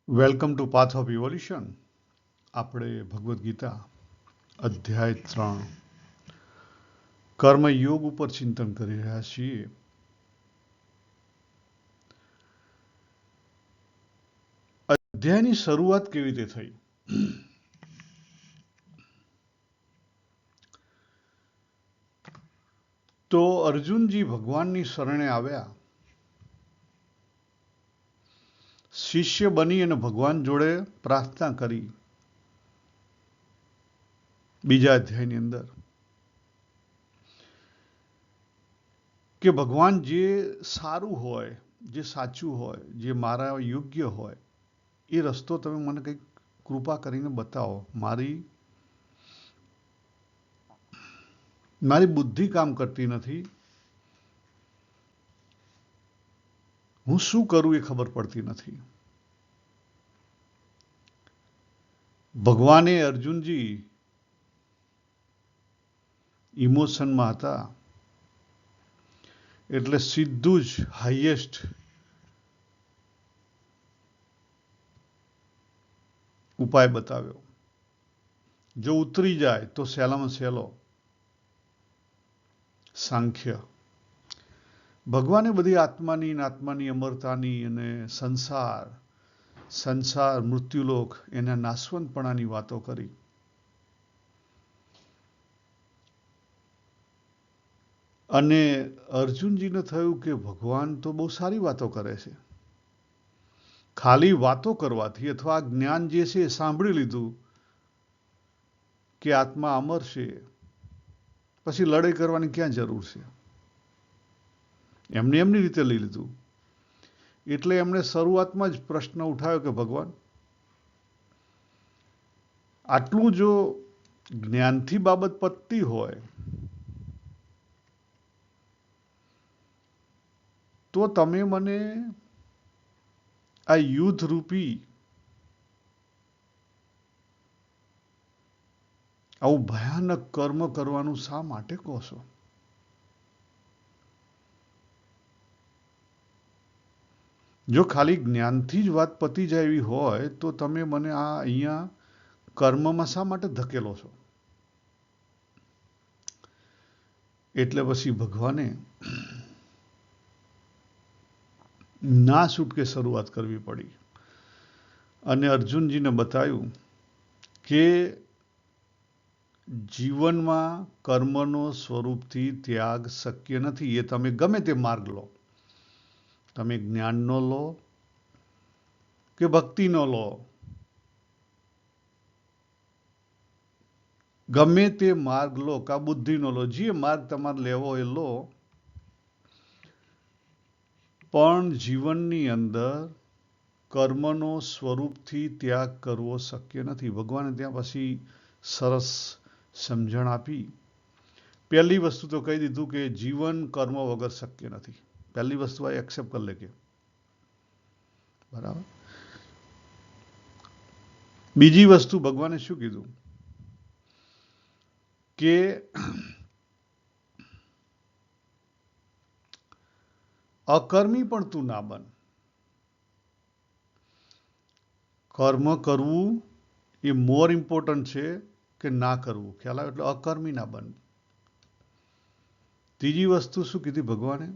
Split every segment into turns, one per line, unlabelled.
Welcome to path of evolution. આપણે ભગવદ્ ગીતા અધ્યાય 3 કર્મયોગ ઉપર ચિંતન કરી રહ્યા છીએ. અધ્યાયની શરૂઆત કેવી રીતે થઈ? તો અર્જુનજી ભગવાનની શરણે આવ્યા, શિષ્ય બની અને ભગવાન જોડે પ્રાર્થના કરી. બીજા અધ્યાયની અંદર કે ભગવાન જે સારું હોય, જે સાચું હોય, જે મારા યોગ્ય હોય એ રસ્તો તમે મને કંઈક કૃપા કરીને બતાવો. મારી બુદ્ધિ કામ કરતી નથી, હું શું કરું એ ખબર પડતી નથી. ભગવાને અર્જુનજી ઇમોશનમાં હતા એટલે સીધું જ હાઈએસ્ટ ઉપાય બતાવ્યો. જો ઉતરી જાય તો સહેલામાં સહેલો સાંખ્ય. ભગવાને બધી આત્માની અમરતાની અને સંસાર મૃત્યુલોક એના નાશવંતપણાની વાતો કરી. અને અર્જુનજીને થયું કે ભગવાન તો બહુ સારી વાતો કરે છે. ખાલી વાતો કરવાથી અથવા જ્ઞાન જે છે એ સાંભળી લીધું કે આત્મા અમર છે, પછી લડાઈ કરવાની ક્યાં જરૂર છે? એમની રીતે લઈ લીધું. એટલે એમણે શરૂઆતમાં જ પ્રશ્ન ઉઠાવ્યો કે ભગવાન, આટલું જો જ્ઞાનથી બાબત પતતી હોય તો તમે મને આ યુદ્ધ રૂપી આવું ભયાનક કર્મ કરવાનું શા માટે કહો છો? જો ખાલી જ્ઞાનથી જ વાત પતી જાય એવી હોય તો તમે મને આ અહીંયા કર્મમાં શા માટે ધકેલો છો? એટલે પછી ભગવાને ના છૂટકે શરૂઆત કરવી પડી અને અર્જુનજીને બતાવ્યું કે જીવનમાં કર્મનો સ્વરૂપથી ત્યાગ શક્ય નથી. એ તમે ગમે તે માર્ગ લો, તમે જ્ઞાનનો લો કે ભક્તિનો લો, ગમે તે માર્ગ લો કે બુદ્ધિનો લો, જે માર્ગ તમારે લેવો એ લો, પણ જીવનની અંદર કર્મનો સ્વરૂપથી ત્યાગ કરવો શક્ય નથી. ભગવાને ત્યાં પછી સરસ સમજણ આપી. પહેલી વસ્તુ તો કહી દીધું કે જીવન કર્મ વગર શક્ય નથી. પહેલી વસ્તુ આ એક્સેપ્ટ કરી લે કે બરાબર. બીજી વસ્તુ ભગવાને શું કીધું કે અકર્મી પણ તું ના બન. કર્મ કરવું એ મોર ઇમ્પોર્ટન્ટ છે કે ના કરવું. ખ્યાલ આવે? એટલે અકર્મી ના બન. ત્રીજી વસ્તુ શું કીધી ભગવાને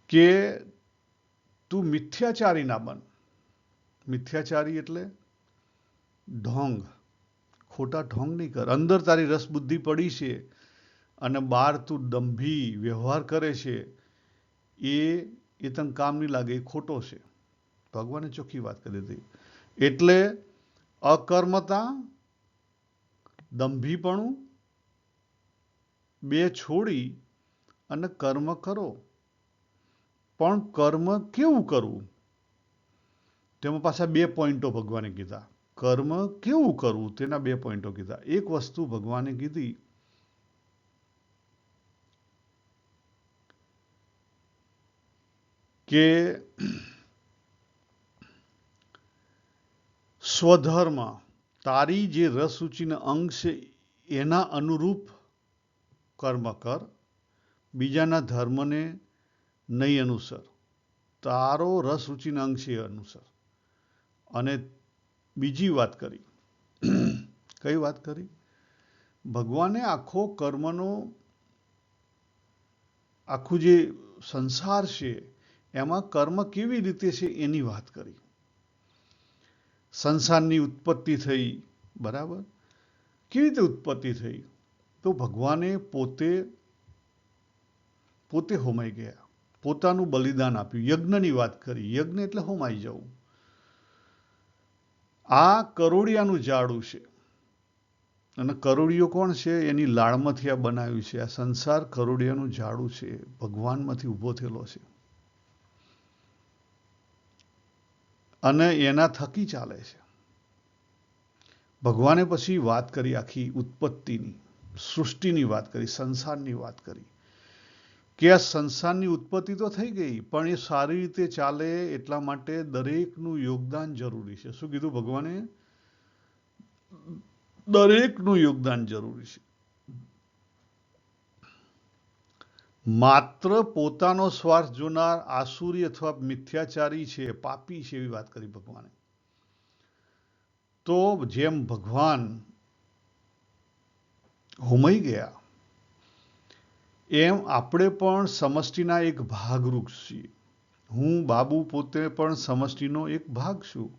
કે તું મિથ્યાચારી ના બન. મિથ્યાચારી એટલે ઢોંગ, ખોટા ઢોંગ નહીં કર. અંદર તારી રસબુદ્ધિ પડી છે અને બહાર તું દંભી વ્યવહાર કરે છે, એ તને કામ નહીં લાગે, એ ખોટો છે. ભગવાને ચોખ્ખી વાત કરી હતી. એટલે અકર્મતા, દંભીપણું બે છોડી અને કર્મ કરો. પણ કર્મ કેવું કરવું? તેમાં પાછા 2 પોઈન્ટો ભગવાને કીધા. કર્મ કેવું કરવું તેના 2 પોઈન્ટો કીધા. એક વસ્તુ ભગવાને કીધી કે સ્વધર્મ, તારી જે રસરૂચિના અંગ છે એના અનુરૂપ કર્મ કર, બીજાના ધર્મને નહીં અનુસર. તારો રસ રુચિના અંગ છે એ અનુસાર. અને બીજી વાત કરી, કઈ વાત કરી? ભગવાને આખો કર્મનો આખું જે સંસાર છે એમાં કર્મ કેવી રીતે છે એની વાત કરી. સંસારની ઉત્પત્તિ થઈ, બરાબર? કેવી રીતે ઉત્પત્તિ થઈ? તો ભગવાને પોતે હોમાઈ ગયા, પોતાનું બલિદાન આપ્યું, યજ્ઞની વાત કરી. યજ્ઞ એટલે હોમાઈ જવું. આ કરોડિયાનું ઝાડું છે અને કરોડિયો કોણ છે? એની લાળમાંથી આ બનાવ્યું છે. આ સંસાર કરોડિયાનું ઝાડું છે, ભગવાનમાંથી ઊભો થયેલો છે અને એના થકી ચાલે છે. ભગવાને પછી વાત કરી આખી ઉત્પત્તિની, સૃષ્ટિની વાત કરી, સંસારની વાત કરી કે આ સંસારની ઉત્પત્તિ તો થઈ ગઈ, પણ એ સારી રીતે ચાલે એટલા માટે દરેકનું યોગદાન જરૂરી છે. શું કીધું ભગવાને? દરેકનું યોગદાન જરૂરી છે. માત્ર પોતાનો સ્વાર્થ જોનાર આસુરી અથવા મિથ્યાચારી છે, પાપી છે, એવી વાત કરી ભગવાને. તો જેમ ભગવાન હોમાઈ ગયા એમ આપણે પણ સમષ્ટિના એક ભાગરૂપ છીએ. હું બાબુ પોતે પણ સમષ્ટિનો એક ભાગ છું.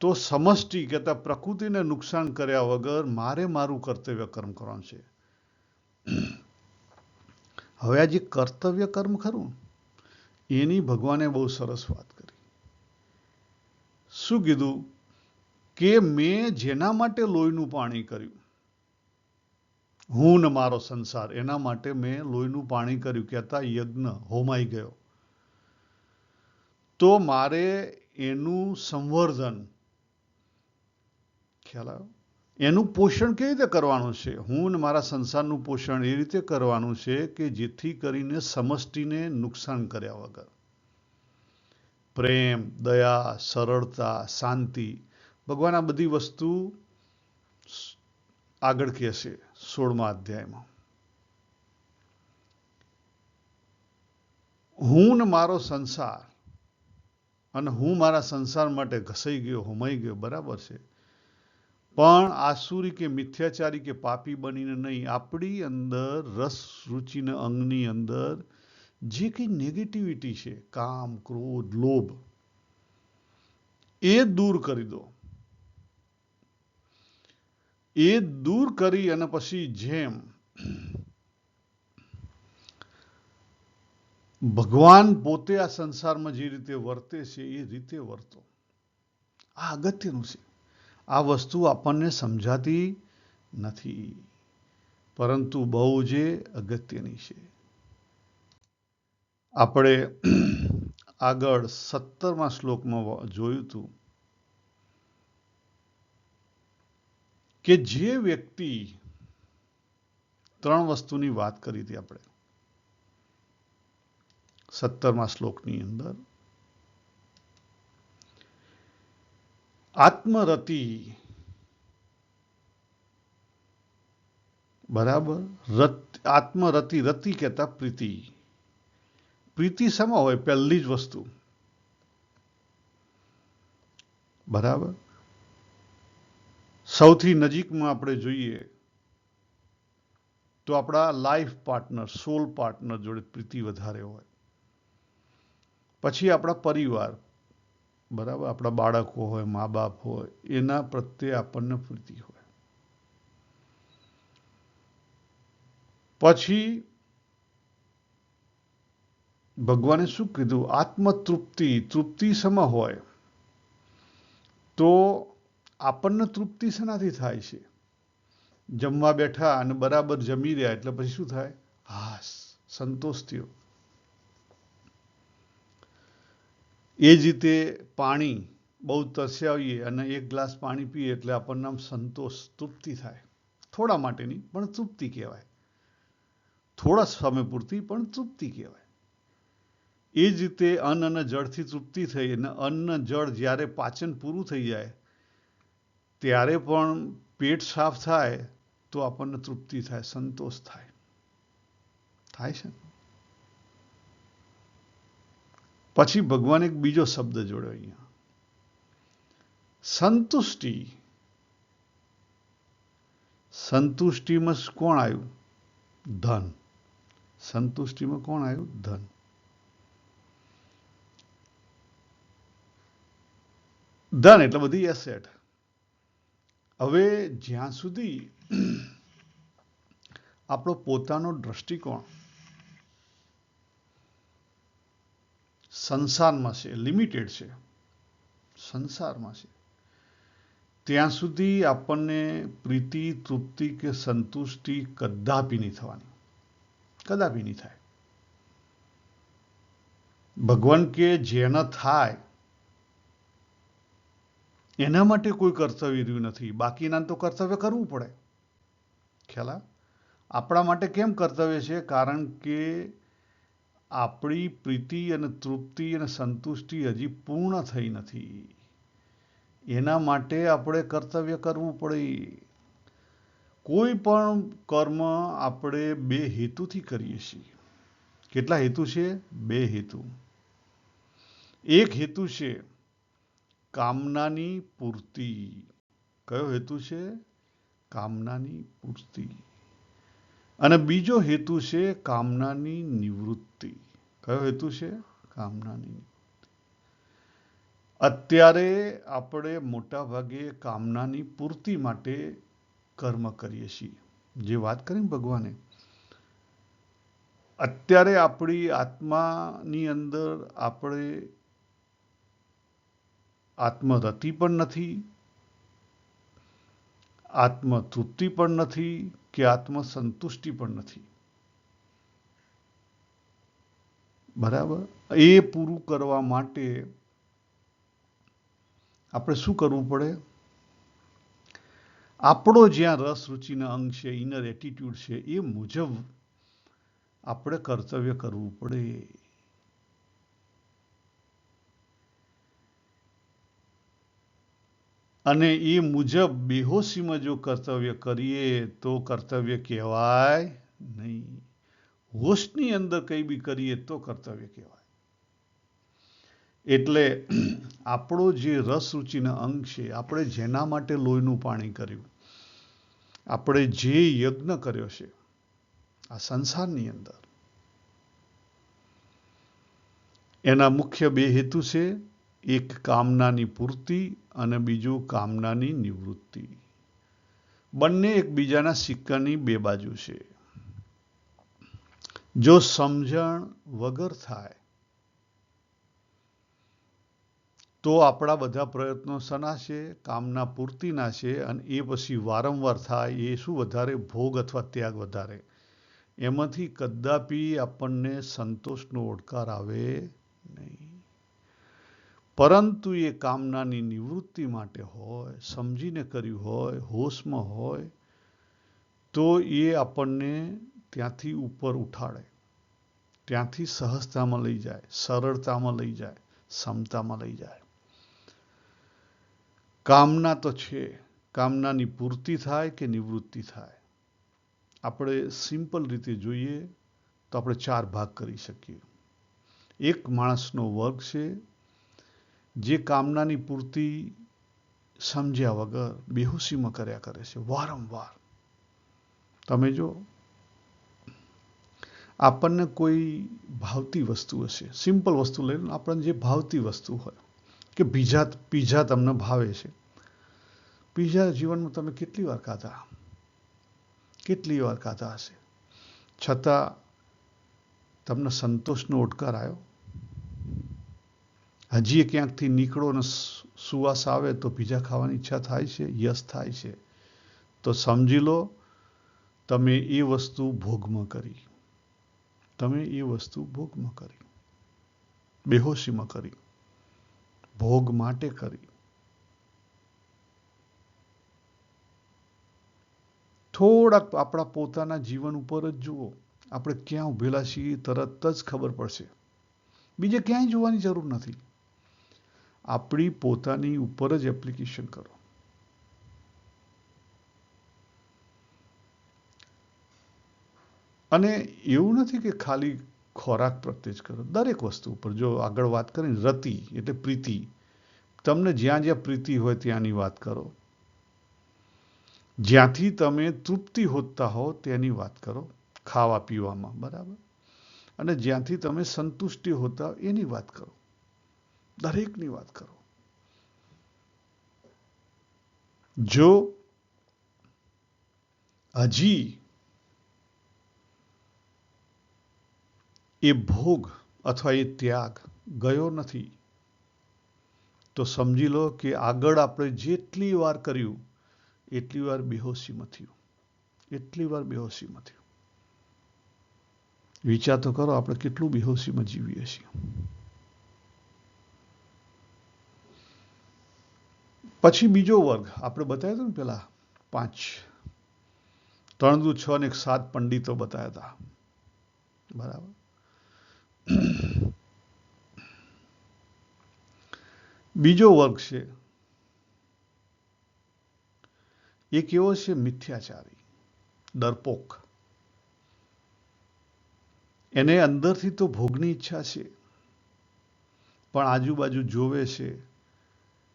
તો સમષ્ટિ કહેતા પ્રકૃતિને નુકસાન કર્યા વગર મારે મારું કર્તવ્ય કર્મ કરવાનું છે. હવે આ જે કર્તવ્ય કર્મ ખરું એની ભગવાને બહુ સરસ વાત કરી. શું કીધું? કે મેં જેના માટે લોહીનું પાણી કર્યું, હું ને મારો સંસાર, એના માટે મેં લોહીનું પાણી કર્યું, કહેતા યજ્ઞ હોમાઈ ગયો. તો મારે એનું સંવર્ધન, ખ્યાલ આવ્યો? એનું પોષણ કેવી રીતે કરવાનું છે? હું ને મારા સંસારનું પોષણ એ રીતે કરવાનું છે કે જેથી કરીને સમષ્ટિને નુકસાન કર્યા વગર પ્રેમ, દયા, સરળતા, શાંતિ, ભગવાન આ બધી વસ્તુ આગળ કહેશે 16મા અધ્યાયમાં. હું ને મારો સંસાર, અને હું મારા સંસાર માટે ઘસાઈ ગયો, હોમાઈ ગયો, બરાબર છે, પણ આસુરી કે મિથ્યાચારી કે પાપી બનીને નહીં. આપણી અંદર રસ રુચિના અંગની અંદર જે કંઈ નેગેટિવિટી છે, કામ, ક્રોધ, લોભ, એ દૂર કરી દો. એ દૂર કરી અને પછી જેમ ભગવાન પોતે આ સંસારમાં જે રીતે વર્તે છે એ રીતે વર્તો. આ અગત્યનું છે. આ વસ્તુ આપણને સમજાતી નથી, પરંતુ બહુ જ અગત્યની છે. આપણે આગળ 17મા શ્લોકમાં જોયું હતું કે જે વ્યક્તિ 3 વસ્તુની વાત કરી હતી આપણે 17મા શ્લોકની અંદર. આત્મરતિ, બરાબર? આત્મરતિ, રતિ કહેતા પ્રીતિ. પ્રીતિ શેમાં હોય? પહેલી જ વસ્તુ, બરાબર? સૌથી નજીકમાં આપણે જોઈએ તો આપણા લાઈફ પાર્ટનર, સોલ પાર્ટનર જોડે પ્રીતિ વધારે હોય. પછી આપણા પરિવાર, બરાબર? આપણા બાળકો હોય, મા બાપ હોય, એના પ્રત્યે આપણને પ્રીતિ હોય. પછી ભગવાને શું કીધું? આત્મતૃપ્તિ. તૃપ્તિ શેમાં હોય? તો આપણને તૃપ્તિ શેનાથી થાય છે? જમવા બેઠા અને બરાબર જમી રહ્યા એટલે પછી શું થાય? હાસ, સંતોષ થયો. એ જ રીતે પાણી, બહુ તરસ્યા હોઈએ અને એક ગ્લાસ પાણી પીએ એટલે આપણને આમ સંતોષ, તૃપ્તિ થાય. થોડા માટેની પણ તૃપ્તિ કહેવાય. થોડા સમય પૂરતી પણ તૃપ્તિ કહેવાય. એ જ રીતે અન્ન અને જળથી તૃપ્તિ થઈ, અને અન્ન જળ જ્યારે પાચન પૂરું થઈ જાય ત્યારે પણ પેટ સાફ થાય તો આપણને તૃપ્તિ થાય, સંતોષ થાય. થાય છે. પછી ભગવાન એક બીજો શબ્દ જોડ્યો અહીંયા, સંતુષ્ટિ. સંતુષ્ટિમાં કોણ આવ્યું? ધન. સંતુષ્ટિમાં કોણ આવ્યું? ધન. ધન એટલે બધી એસેટ. હવે જ્યાં સુધી આપણો પોતાનો દ્રષ્ટિકોણ સંસારમાં છે, લિમિટેડ છે, સંસારમાં છે, ત્યાં સુધી આપણને પ્રીતિ, તૃપ્તિ કે સંતુષ્ટિ કદાપી નહીં થવાની, કદાપી નહીં થાય. ભગવાન કે જેના થાય એના માટે કોઈ કર્તવ્ય રહ્યું નથી, બાકીના તો કર્તવ્ય કરવું પડે. ખ્યાલ? આપણા માટે કેમ કર્તવ્ય છે? કારણ કે આપણી પ્રીતિ અને તૃપ્તિ અને સંતુષ્ટિ હજી પૂર્ણ થઈ નથી. એના માટે આપણે કર્તવ્ય કરવું પડે. કોઈ પણ કર્મ આપણે બે હેતુથી કરીએ છીએ. કેટલા હેતુ છે? બે હેતુ. એક હેતુ છે કામનાની પૂર્તિ. કયો હેતુ છે? કામનાની પૂર્તિ. અને બીજો હેતુ છે કામનાની નિવૃત્તિ. કયો હેતુ છે? કામનાની. અત્યારે આપણે મોટા ભાગે કામનાની પૂર્તિ માટે કર્મ કરીએ છીએ. જે વાત કરી ભગવાને, અત્યારે આપણી આત્માની અંદર આપણે આત્મરતિ પણ નથી, આત્મતૃપ્તિ પણ નથી કે આત્મસંતુષ્ટિ પણ નથી. બરાબર? એ પૂરું કરવા માટે આપણે શું કરવું પડે? આપણો જ્યાં રસ રુચિના અંગ છે, ઇનર એટીટ્યુડ છે, એ મુજબ આપણે કર્તવ્ય કરવું પડે. અને એ મુજબ બેહોશીમાં જો કર્તવ્ય કરીએ તો કર્તવ્ય કહેવાય નહીં. હોશની અંદર કંઈ બી કરીએ તો કર્તવ્ય કહેવાય. એટલે આપણો જે રસ રુચિના અંગ છે, આપણે જેના માટે લોહીનું પાણી કર્યું, આપણે જે યજ્ઞ કર્યો છે આ સંસારની અંદર, એના મુખ્ય બે હેતુ છે. એક કામનાની પૂર્તિ અને બીજું કામનાની નિવૃત્તિ. બંને એકબીજાના સિક્કાની બે બાજુ છે. જો સમજણ વગર થાય તો આપણા બધા પ્રયત્નો શના છે? કામના પૂર્તિના છે. અને એ પછી વારંવાર થાય એ શું વધારે? ભોગ અથવા ત્યાગ વધારે. એમાંથી કદાપી આપણને સંતોષનો ઓડકાર આવે નહીં. પરંતુ એ કામનાની નિવૃત્તિ માટે હોય, સમજીને કર્યું હોય, હોશમાં હોય, તો એ આપણને ત્યાંથી ઉપર ઉઠાડે, ત્યાંથી સહજતામાં લઈ જાય, સરળતામાં લઈ જાય, સમતામાં લઈ જાય. કામના તો છે, કામનાની પૂર્તિ થાય કે નિવૃત્તિ થાય. આપણે સિમ્પલ રીતે જોઈએ તો આપણે 4 ભાગ કરી શકીએ. એક માણસનો વર્ગ છે જે કામનાની પૂર્તિ સમજ્યા વગર બેહોશીમાં કર્યા કરે છે વારંવાર. તમે જો આપણને કોઈ ભાવતી વસ્તુ હશે, સિમ્પલ વસ્તુ લઈને આપણને જે ભાવતી વસ્તુ હોય, કે પીઝા તમને ભાવે છે. પીઝા જીવનમાં તમે કેટલી વાર ખાધા? કેટલી વાર ખાધા હશે? છતાં તમને સંતોષનો ઓડકાર આવ્યો? હજી ક્યાંકથી નીકળો અને સુવાસ આવે તો પીઝા ખાવાની ઈચ્છા થાય છે? યસ, થાય છે. તો સમજી લો તમે એ વસ્તુ ભોગમાં કરી. તમે એ વસ્તુ ભોગમાં કરી, બેહોશીમાં કરી, ભોગ માટે કરી. થોડાક આપણા પોતાના જીવન ઉપર જ જુઓ. આપણે ક્યાં ઉભેલા છીએ તરત જ ખબર પડશે. બીજે ક્યાંય જોવાની જરૂર નથી. આપણી પોતાની ઉપર જ એપ્લિકેશન કરો. અને એવું નથી કે ખાલી ખોરાક પ્રત્યે જ કરો. દરેક વસ્તુ ઉપર. જો આગળ વાત કરીને રતિ એટલે પ્રીતિ, તમને જ્યાં જ્યાં પ્રીતિ હોય ત્યાંની વાત કરો. જ્યાંથી તમે તૃપ્તિ હોતા હો તેની વાત કરો, ખાવા પીવામાં, બરાબર. અને જ્યાંથી તમે સંતુષ્ટિ હોતા હો એની વાત કરો. દરેકની વાત કરો. જો હજી એ ભોગ અથવા એ ત્યાગ ગયો નથી તો સમજી લો કે આગળ આપણે જેટલી વાર કર્યું એટલી વાર બેહોશીમાં થયું. એટલી વાર બેહોશીમાં થયું. વિચાર તો કરો આપણે કેટલું બેહોશીમાં જીવીએ છીએ. પછી બીજો વર્ગ આપણે બતાવ્યો હતો ને પેલા 5, 3 દુ 6 ને 7 પંડિતો બતાવ્યા હતા, બરાબર. બીજો વર્ગ છે એ કેવો છે? મિથ્યાચારી, ડરપોક. એને અંદરથી તો ભોગની ઈચ્છા છે પણ આજુબાજુ જોવે છે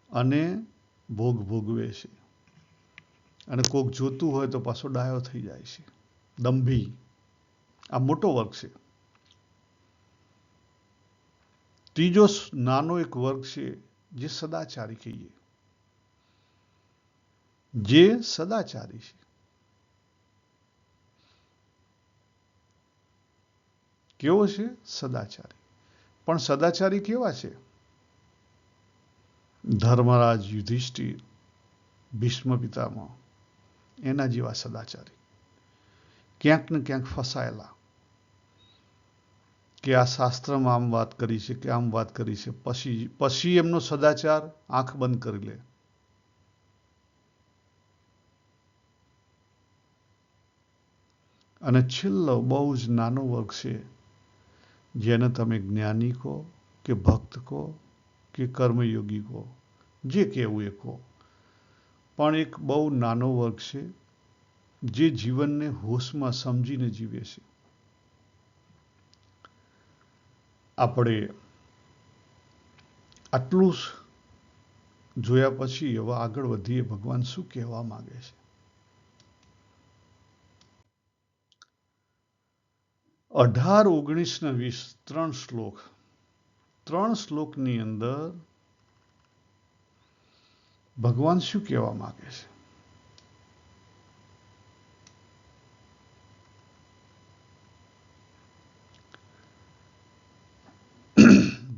અને ભોગ ભોગવે છે. અને કોક જોતું હોય તો પાછો ડાયો થઈ જાય છે. દંભી. આ મોટો વર્ગ છે. ત્રીજો નાનો એક વર્ગ છે જે સદાચારી કહીએ, જે સદાચારી છે. કેવો છે? સદાચારી. પણ સદાચારી કેવા છે? ધર્મરાજ, યુધિષ્ઠિર, ભીષ્મ પિતામહ એના જેવા સદાચારી. ક્યાંક ને ક્યાંક ફસાયેલા કે આ શાસ્ત્રમાં આમ વાત કરી છે કે આમ વાત કરી છે, પછી એમનો સદાચાર આંખ બંધ કરી લે. અને છેલ્લો બહુ જ નાનો વર્ગ છે જેને તમે જ્ઞાની કહો કે ભક્ત કહો કે કર્મયોગી કહો, જે કહેવું એ કહો, પણ એક બહુ નાનો વર્ગ છે જે જીવનને હોશમાં સમજીને જીવે છે. આપણે આટલું જોયા પછી હવે આગળ વધીએ. ભગવાન શું કહેવા માંગે છે? 18, 19 ને 20 3 શ્લોક. 3 શ્લોકની અંદર ભગવાન શું કહેવા માંગે છે?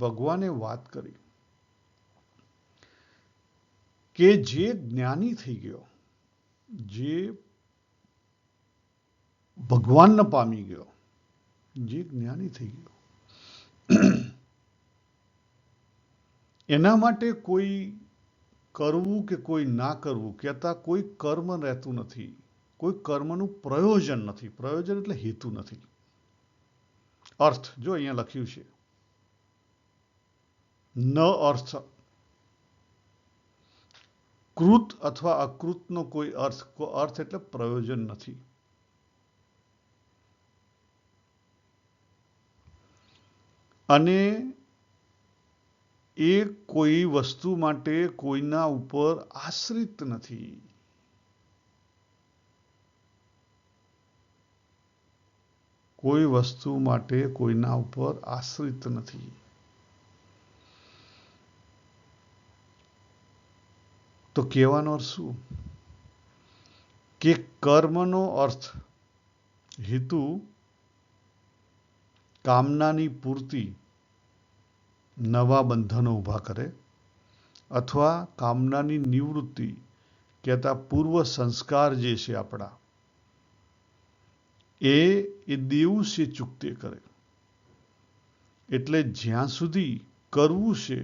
ભગવાને વાત કરી કે જે જ્ઞાની થઈ ગયો, જે ભગવાનને પામી ગયો, જે જ્ઞાની થઈ ગયો, એના માટે કોઈ કરવું કે કોઈ ના કરવું કહેતા કોઈ કર્મ રહેતું નથી. કોઈ કર્મનું પ્રયોજન નથી. પ્રયોજન એટલે હેતુ નથી. અર્થ જો અહીંયા લખ્યું છે, ન અર્થ. કૃત અથવા અકૃતનો કોઈ અર્થ. અર્થ એટલે પ્રયોજન નથી. અને એ કોઈ વસ્તુ માટે કોઈના ઉપર આશ્રિત નથી. કોઈ વસ્તુ માટે કોઈના ઉપર આશ્રિત નથી. તો કહેવાનો અર્થ શું? કે કર્મનો અર્થ, હેતુ કામનાની પૂર્તિ નવા બંધનો ઊભા કરે અથવા કામનાની નિવૃત્તિ કહેતા પૂર્વ સંસ્કાર જે છે આપણા એ દિવસે ચૂકતે કરે. એટલે જ્યાં સુધી કરવું છે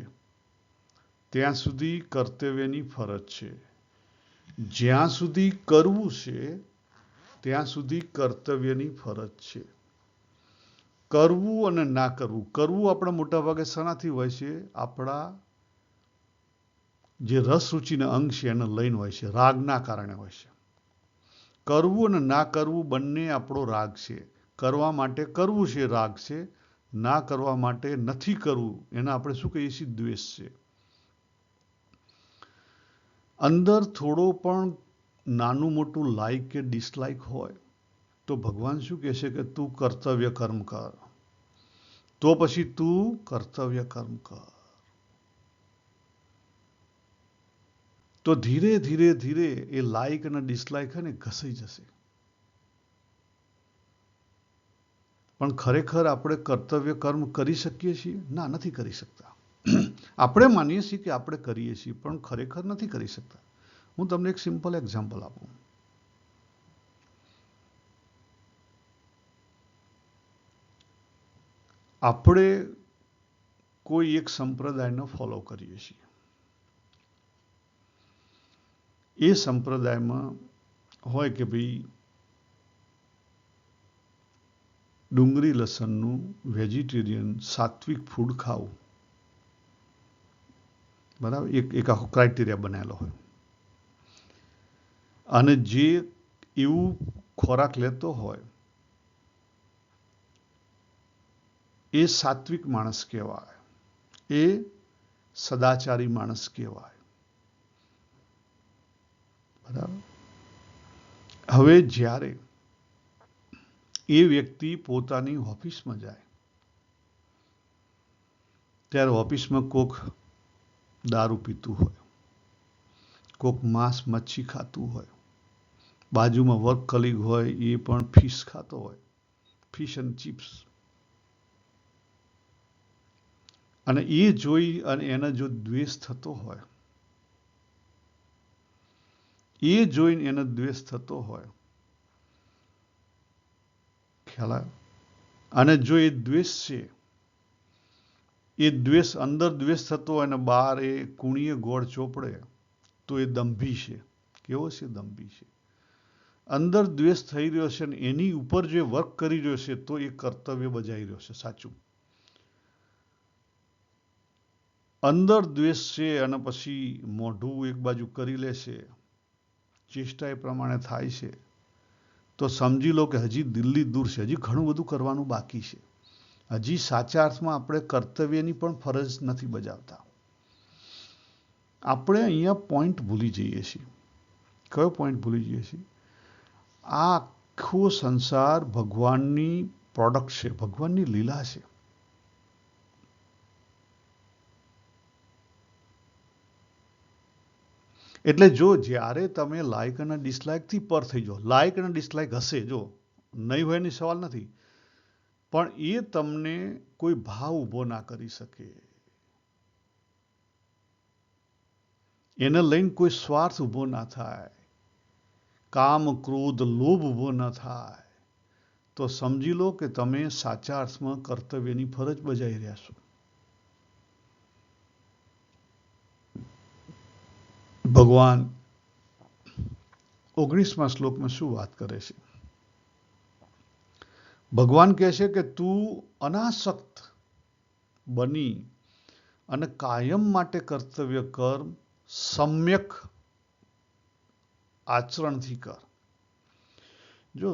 ત્યાં સુધી કર્તવ્યની ફરજ છે. જ્યાં સુધી કરવું છે ત્યાં સુધી કર્તવ્યની ફરજ છે. કરવું અને ના કરવું. કરવું આપણા મોટાભાગે શાનાથી હોય છે? આપણા જે રસ રુચિના અંગ છે એને લઈને હોય છે, રાગના કારણે હોય છે. કરવું અને ના કરવું બંને આપણો રાગ છે. કરવા માટે કરવું છે રાગ છે, ના કરવા માટે નથી કરવું, એને આપણે શું કહીએ છીએ? દ્વેષ છે. અંદર થોડો પણ નાનું મોટું લાઈક કે ડિસલાઈક હોય તો ભગવાન શું કહે છે કે તું કર્તવ્ય કર્મ કર, તો પછી તું કર્તવ્ય કર્મ કર. તો ધીરે ધીરે ધીરે એ લાઈક અને ડિસલાઈક છે ને ઘસાઈ જશે. પણ ખરેખર આપણે કર્તવ્ય કર્મ કરી શકીએ છીએ? ના, નથી કરી શકતા. આપણે માનીએ છીએ કે આપણે કરીએ છીએ, પણ ખરેખર નથી કરી શકતા. હું તમને એક સિમ્પલ એક્ઝામ્પલ આપું. આપણે કોઈ એક સંપ્રદાયને ફોલો કરીએ છીએ. એ સંપ્રદાયમાં હોય કે ભાઈ ડુંગળી લસણનું વેજીટેરિયન સાત્વિક ફૂડ ખાવું, બરાબર? એક આખો ક્રાઇટેરિયા બનાવેલો હોય. અને જે એવું ખોરાક લેતો હોય એ સાત્વિક માણસ કહેવાય, એ સદાચારી માણસ કહેવાય, બરાબર? હવે જ્યારે એ વ્યક્તિ પોતાની ઓફિસમાં જાય ત્યારે ઓફિસમાં કોક દારૂ પીતું હોય, કોક માંસ મચ્છી ખાતું હોય, બાજુમાં વર્ક કલીગ હોય એ પણ ફિશ ખાતો હોય, ફિશ એન્ડ ચિપ્સ. અને એ જોઈ અને એને જો દ્વેષ થતો હોય, એ જોઈને એને દ્વેષ થતો હોય, ખ્યાલ આવે? અને જો એ દ્વેષ છે, એ દ્વેષ અંદર દ્વેષ થતો હોય અને બહાર એ કુણીએ ગોળ ચોપડે તો એ દંભી છે. કેવો છે? દંભી છે. અંદર દ્વેષ થઈ રહ્યો છે અને એની ઉપર જે વર્ક કરી રહ્યો છે તો એ કર્તવ્ય બજાવી રહ્યો છે, સાચું. અંદર દ્વેષ છે અને પછી મોઢું એક બાજુ કરી લેશે, ચેષ્ટા એ પ્રમાણે થાય છે, તો સમજી લો કે હજી દિલ્હી દૂર છે, હજી ઘણું બધું કરવાનું બાકી છે. હજી સાચા અર્થમાં આપણે કર્તવ્યની પણ ફરજ નથી બજાવતા. આપણે અહીંયા પોઈન્ટ ભૂલી જઈએ છીએ. કયો પોઈન્ટ ભૂલી જઈએ છીએ? આ આખો સંસાર ભગવાનની પ્રોડક્ટ છે, ભગવાનની લીલા છે. એટલે જો જ્યારે તમે લાઈક અને ડિસલાઈકથી પર થઈ જાઓ, લાઈક અને ડિસલાઈક હશે, જો નહીં હોય એની સવાલ નથી, પણ એ તમને કોઈ ભાવ ઊભો ના કરી શકે. એને લઈને કોઈ સ્વાર્થ ઊભો ના થાય, કામ ક્રોધ લોભ ઊભો ના થાય, તો સમજી લો કે તમે સાચા અર્થમાં કર્તવ્યની ફરજ બજાવી રહ્યા છો. ભગવાન 19મા શ્લોકમાં શું વાત કરે છે? ભગવાન કહે છે કે તું અનાસક્ત બની અને કાયમ માટે કર્તવ્ય કર્મ સમ્યક આચરણથી કર. જો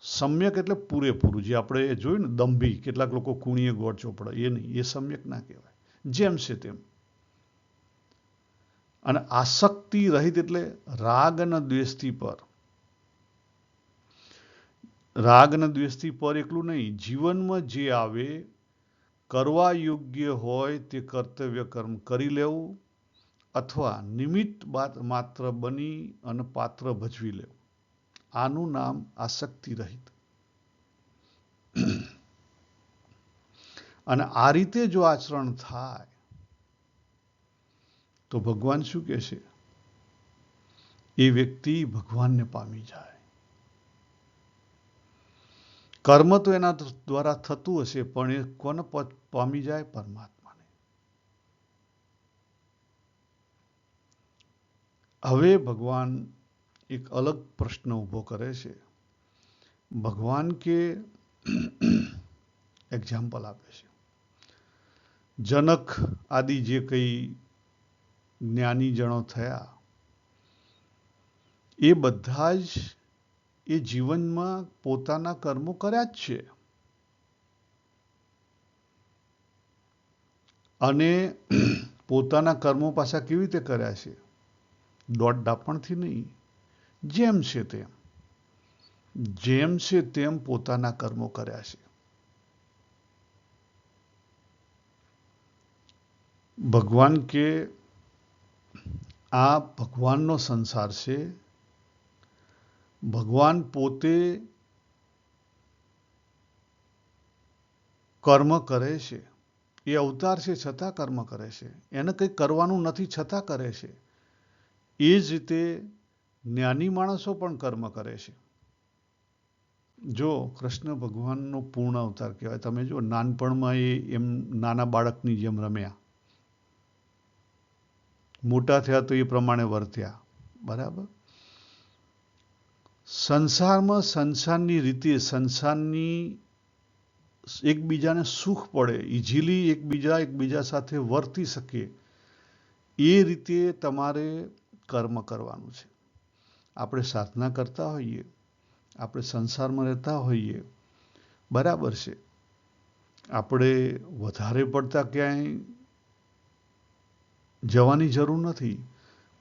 સમ્યક એટલે પૂરેપૂરું, જે આપણે જોયું ને દંભી, કેટલાક લોકો કુણીએ ગોળ ચોપડે, એ નહીં, એ સમ્યક ના કહેવાય. જેમ છે તેમ. અને આસક્તિ રહિત એટલે રાગ અને દ્વેષથી પર. રાગ અને દ્વેષથી પર એકલું નહીં, જીવનમાં જે આવે કરવા યોગ્ય હોય તે કર્તવ્ય કર્મ કરી લેવું, અથવા નિમિત્ત માત્ર બની અને પાત્ર ભજવી લેવું. આનું નામ આસક્તિ રહિત. અને આ રીતે જો આચરણ થાય તો ભગવાન શું કહે છે? એ વ્યક્તિ ભગવાનને પામી જાય. કર્મ તો એના દ્વારા થતું હશે, પણ એ કોને પામી જાય? પરમાત્માને. હવે ભગવાન એક અલગ પ્રશ્ન ઊભો કરે છે. ભગવાન કે એક્ઝામ્પલ આપે છે. જનક આદિ જે કંઈ જ્ઞાનીજનો થયા એ બધા જ એ જીવનમાં પોતાના કર્મો કર્યા જ છે. અને પોતાના કર્મો પાછા કેવી રીતે કર્યા છે? દોટ ડાપણથી નહીં, જેમ છે તેમ, જેમ છે તેમ પોતાના કર્મો કર્યા છે. ભગવાન કે આ ભગવાનનો સંસાર છે. ભગવાન પોતે કર્મ કરે છે. એ અવતાર છે છતાં કર્મ કરે છે. એને કંઈ કરવાનું નથી છતાં કરે છે. એ જ રીતે જ્ઞાની માણસો પણ કર્મ કરે છે. જો કૃષ્ણ ભગવાનનો પૂર્ણ અવતાર કહેવાય. તમે જો નાનપણમાં એમ નાના બાળકની જેમ રમ્યા, મોટા થયા તો એ પ્રમાણે વર્ત્યા, બરાબર. સંસારમાં સંસારની રીતે, સંસારની એકબીજાને સુખ પડે, ઇઝીલી એકબીજા સાથે વર્તી શકે, એ રીતે તમારે કર્મ કરવાનું છે. આપણે સાધના કરતા હોઈએ, આપણે સંસારમાં રહેતા હોઈએ, બરાબર છે. આપણે વધારે પડતા ક્યાંય જવાની જરૂર નથી,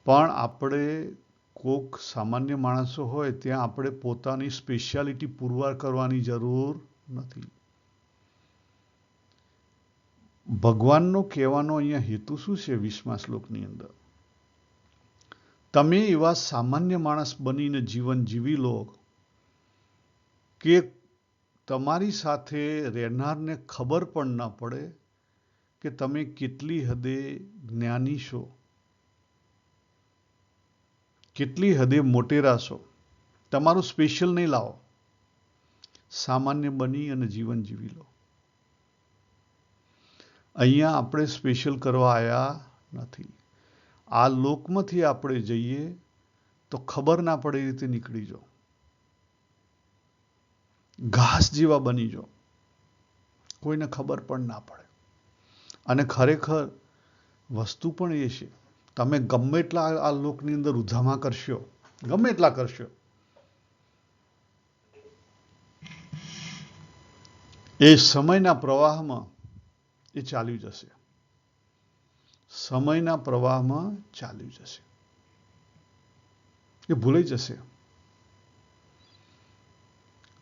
પણ આપણે કોક સામાન્ય માણસો હોય ત્યાં આપણે પોતાની સ્પેશિયાલિટી પુરવાર કરવાની જરૂર નથી. ભગવાનનો કહેવાનો અહીંયા હેતુ શું છે? 20મા શ્લોકની અંદર તમે એવા સામાન્ય માણસ બનીને જીવન જીવી લો કે તમારી સાથે રહેનારને ખબર પણ ન પડે કે તમે કેટલી હદે જ્ઞાની છો, કેટલી હદે મોટેરા છો. તમારું સ્પેશિયલ નહીં લાવો, સામાન્ય બની અને જીવન જીવી લો. અહીંયા આપણે સ્પેશિયલ કરવા આવ્યા નથી. આ લોકમાંથી આપણે જઈએ તો ખબર ના પડે એ રીતે નીકળી જાઓ, ઘાસ જેવા બની જાઓ, કોઈને ખબર પણ ના પડે. અને ખરેખર વસ્તુ પણ એ છે, તમે ગમે એટલા આ લોકની અંદર ઉધામા કરશો, ગમે એટલા કરશો, એ સમયના પ્રવાહમાં એ ચાલ્યું જશે. સમયના પ્રવાહમાં ચાલ્યું જશે, એ ભૂલાઈ જશે.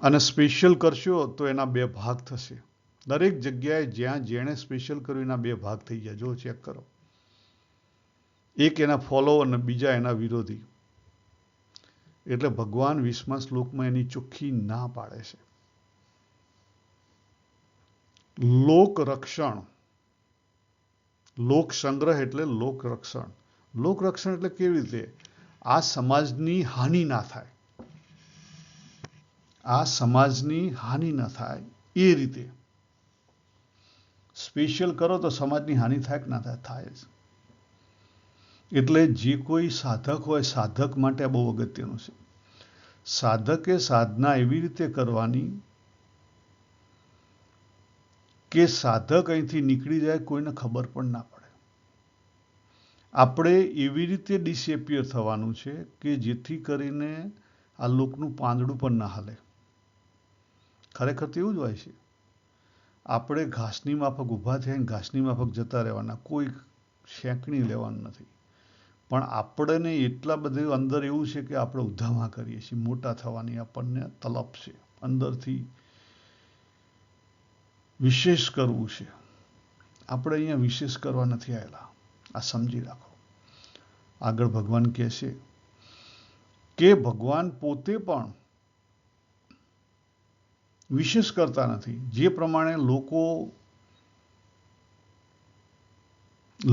અને સ્પેશિયલ કરશો તો એના બે ભાગ થશે. દરેક જગ્યાએ જ્યાં જેણે સ્પેશિયલ કર્યું એના બે ભાગ થઈ ગયા. જો ચેક કરો, એક એના ફોલોવર અને બીજા એના વિરોધી. એટલે ભગવાન 20મા શ્લોકમાં એની ચોખ્ખી ના પાડે છે. લોક રક્ષણ, લોક સંગ્રહ એટલે લોક રક્ષણ. લોક રક્ષણ એટલે કેવી રીતે? આ સમાજની હાનિ ના થાય, આ સમાજની હાનિ ના થાય એ રીતે સ્પેશિયલ કરો તો સમાજની હાનિ થાય કે ના થાય? થાય જ. એટલે જે કોઈ સાધક હોય, સાધક માટે બહુ અગત્યનું છે. સાધકે સાધના એવી રીતે કરવાની કે સાધક અહીંથી નીકળી જાય, કોઈને ખબર પણ ના પડે. આપણે એવી રીતે ડિસએપિયર થવાનું છે કે જેથી કરીને આ લોકનું પાંદડું પણ ના હાલે. ખરેખર તો એવું જ હોય છે. આપણે ઘાસની માફક ઊભા થઈને ઘાસની માફક જતા રહેવાના, કોઈ શેંકણી લેવાનું નથી. પણ આપણને એટલા બધું અંદર એવું છે કે આપણે ઉધામા કરીએ છીએ, મોટા થવાની આપણને તલપ છે, અંદરથી વિશેષ કરવું છે. આપણે અહીંયા વિશેષ કરવા નથી આવેલા, આ સમજી રાખો. આગળ ભગવાન કહે છે કે ભગવાન પોતે પણ વિશેષ કરતા નથી. જે પ્રમાણે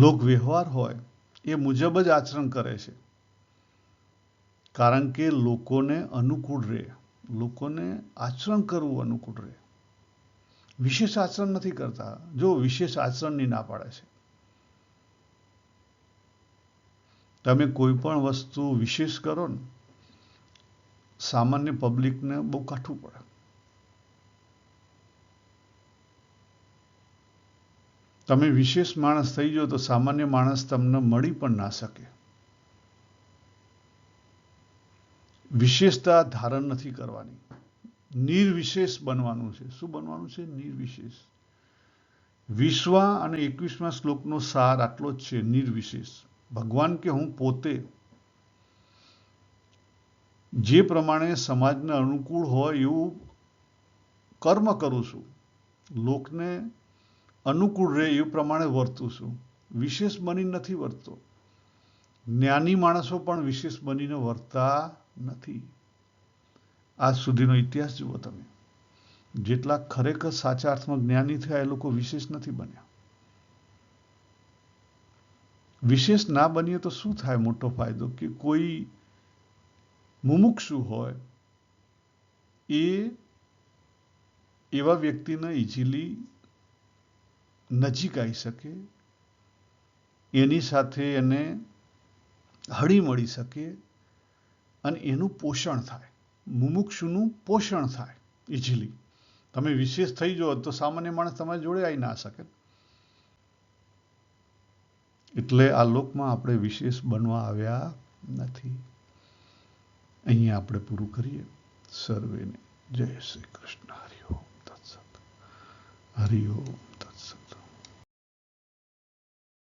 લોક વ્યવહાર હોય એ મુજબ જ આચરણ કરે છે. કારણ કે લોકોને અનુકૂળ રહે, લોકોને આચરણ કરવું અનુકૂળ રહે. વિશેષ આચરણ નથી કરતા. જો વિશેષ આચરણની ના પાડે છે. તમે કોઈ પણ વસ્તુ વિશેષ કરો ને, સામાન્ય પબ્લિકને બહુ કાઠું પડે. તમે વિશેષ માણસ થઈ જાઓ તો સામાન્ય માણસ તમને મળી પણ ના શકે. વિશેષતા ધારણ નથી કરવાની, નિર્વિશેષ બનવાનું છે. શું બનવાનું છે? નિર્વિશેષ. 20 અને 21 શ્લોકનો સાર આટલો જ છે, નિર્વિશેષ. ભગવાન કે હું પોતે જે પ્રમાણે સમાજને અનુકૂળ હોય એવું કર્મ કરું છું, લોકને અનુકૂળ રહે એ પ્રમાણે વર્તું છું, વિશેષ બની નથી વર્તતો. જ્ઞાની માણસો પણ વિશેષ બનીને વર્તા નથી. આજ સુધીનો ઇતિહાસ જુઓ તમે. જેટલા ખરેખર સાચા અર્થમાં જ્ઞાની થયા એ લોકો વિશેષ નથી બન્યા. વિશેષ ના બનીએ તો શું થાય? મોટો ફાયદો કે કોઈ મુમુક્ષુ હોય એ એવા વ્યક્તિને ઇઝીલી નજીક આવી શકે, એની સાથે એને હળી મળી શકે અને એનું પોષણ થાય. મુમુક્ષુનું પોષણ થાય ઇઝીલી. તમે વિશેષ થઈ જાઓ તો સામાન્ય માણસ તમારી જોડે આવી ના શકે. એટલે આ લોકમાં આપણે વિશેષ બનવા આવ્યા નથી. અહીંયા આપણે પૂરું કરીએ. સર્વેને જય શ્રી કૃષ્ણ. હરિ ઓમ તત્સત. હરિ ઓમ.